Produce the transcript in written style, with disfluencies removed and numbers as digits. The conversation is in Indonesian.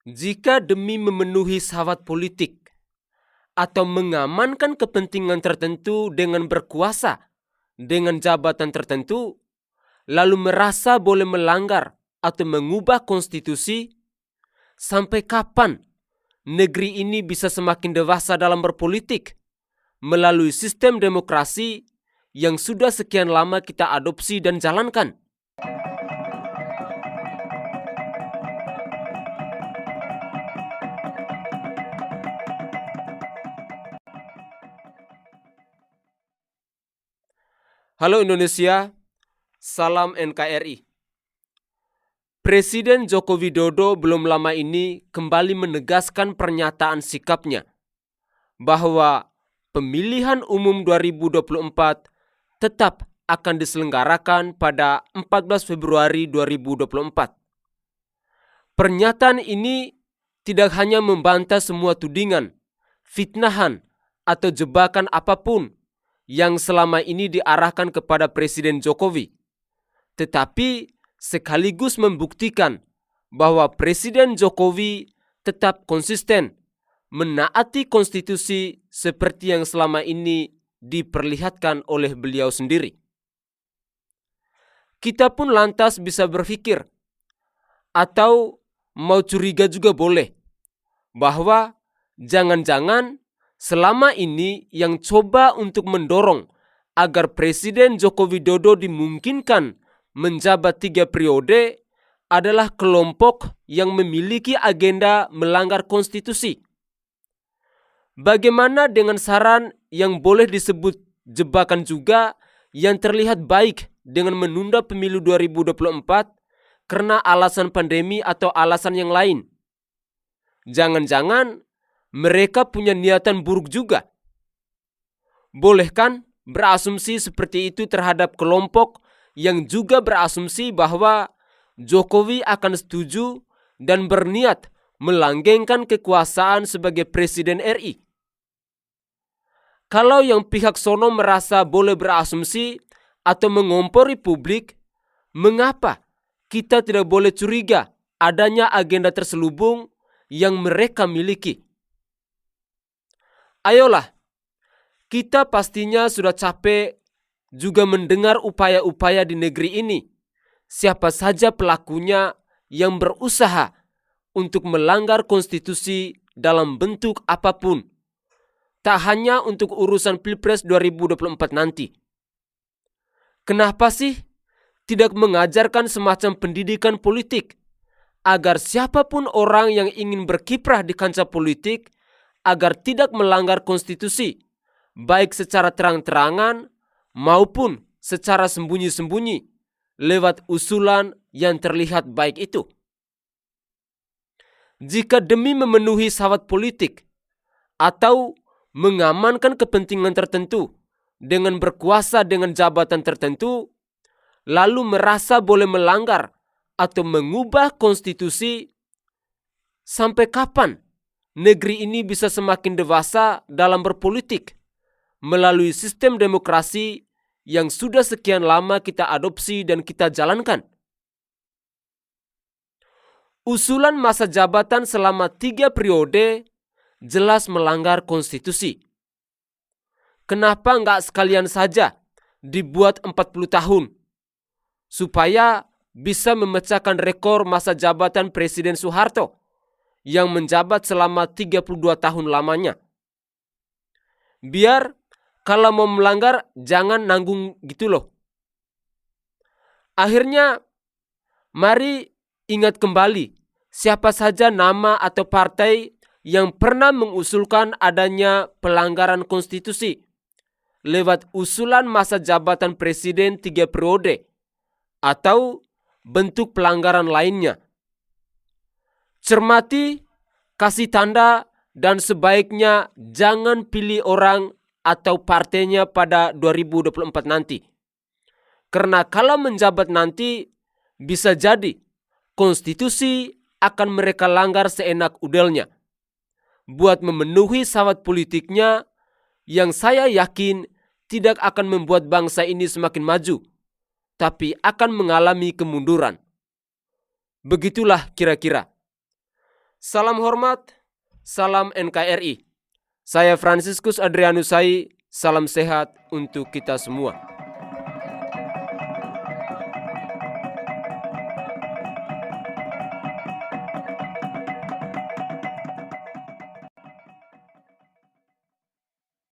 Jika demi memenuhi syahwat politik atau mengamankan kepentingan tertentu dengan berkuasa dengan jabatan tertentu, lalu merasa boleh melanggar atau mengubah konstitusi, sampai kapan negeri ini bisa semakin dewasa dalam berpolitik melalui sistem demokrasi yang sudah sekian lama kita adopsi dan jalankan? Halo Indonesia, salam NKRI. Presiden Joko Widodo belum lama ini kembali menegaskan pernyataan sikapnya bahwa pemilihan umum 2024 tetap akan diselenggarakan pada 14 Februari 2024. Pernyataan ini tidak hanya membantah semua tudingan, fitnahan, atau jebakan apapun yang selama ini diarahkan kepada Presiden Jokowi, tetapi sekaligus membuktikan bahwa Presiden Jokowi tetap konsisten menaati konstitusi seperti yang selama ini diperlihatkan oleh beliau sendiri. Kita pun lantas bisa berpikir, atau mau curiga juga boleh, bahwa jangan-jangan selama ini yang coba untuk mendorong agar Presiden Joko Widodo dimungkinkan menjabat 3 periode adalah kelompok yang memiliki agenda melanggar konstitusi. Bagaimana dengan saran yang boleh disebut jebakan juga yang terlihat baik dengan menunda pemilu 2024 karena alasan pandemi atau alasan yang lain? Jangan-jangan mereka punya niatan buruk juga. Boleh kan berasumsi seperti itu terhadap kelompok yang juga berasumsi bahwa Jokowi akan setuju dan berniat melanggengkan kekuasaan sebagai Presiden RI? Kalau yang pihak sono merasa boleh berasumsi atau mengompori publik, mengapa kita tidak boleh curiga adanya agenda terselubung yang mereka miliki? Ayolah, kita pastinya sudah capek juga mendengar upaya-upaya di negeri ini. Siapa saja pelakunya yang berusaha untuk melanggar konstitusi dalam bentuk apapun, tak hanya untuk urusan Pilpres 2024 nanti. Kenapa sih tidak mengajarkan semacam pendidikan politik agar siapapun orang yang ingin berkiprah di kancah politik agar tidak melanggar konstitusi, baik secara terang-terangan maupun secara sembunyi-sembunyi lewat usulan yang terlihat baik itu? Jika demi memenuhi syahwat politik atau mengamankan kepentingan tertentu dengan berkuasa dengan jabatan tertentu, lalu merasa boleh melanggar atau mengubah konstitusi, sampai kapan negeri ini bisa semakin dewasa dalam berpolitik melalui sistem demokrasi yang sudah sekian lama kita adopsi dan kita jalankan? Usulan masa jabatan selama 3 periode jelas melanggar konstitusi. Kenapa nggak sekalian saja dibuat 40 tahun supaya bisa memecahkan rekor masa jabatan Presiden Soeharto yang menjabat selama 32 tahun lamanya? Biar kalau mau melanggar jangan nanggung gitu loh. Akhirnya mari ingat kembali siapa saja nama atau partai yang pernah mengusulkan adanya pelanggaran konstitusi lewat usulan masa jabatan presiden 3 periode atau bentuk pelanggaran lainnya. Cermati, kasih tanda, dan sebaiknya jangan pilih orang atau partainya pada 2024 nanti. Karena kalau menjabat nanti, bisa jadi konstitusi akan mereka langgar seenak udelnya buat memenuhi syahwat politiknya yang saya yakin tidak akan membuat bangsa ini semakin maju, tapi akan mengalami kemunduran. Begitulah kira-kira. Salam hormat, salam NKRI. Saya Fransiskus Adrianusai, salam sehat untuk kita semua.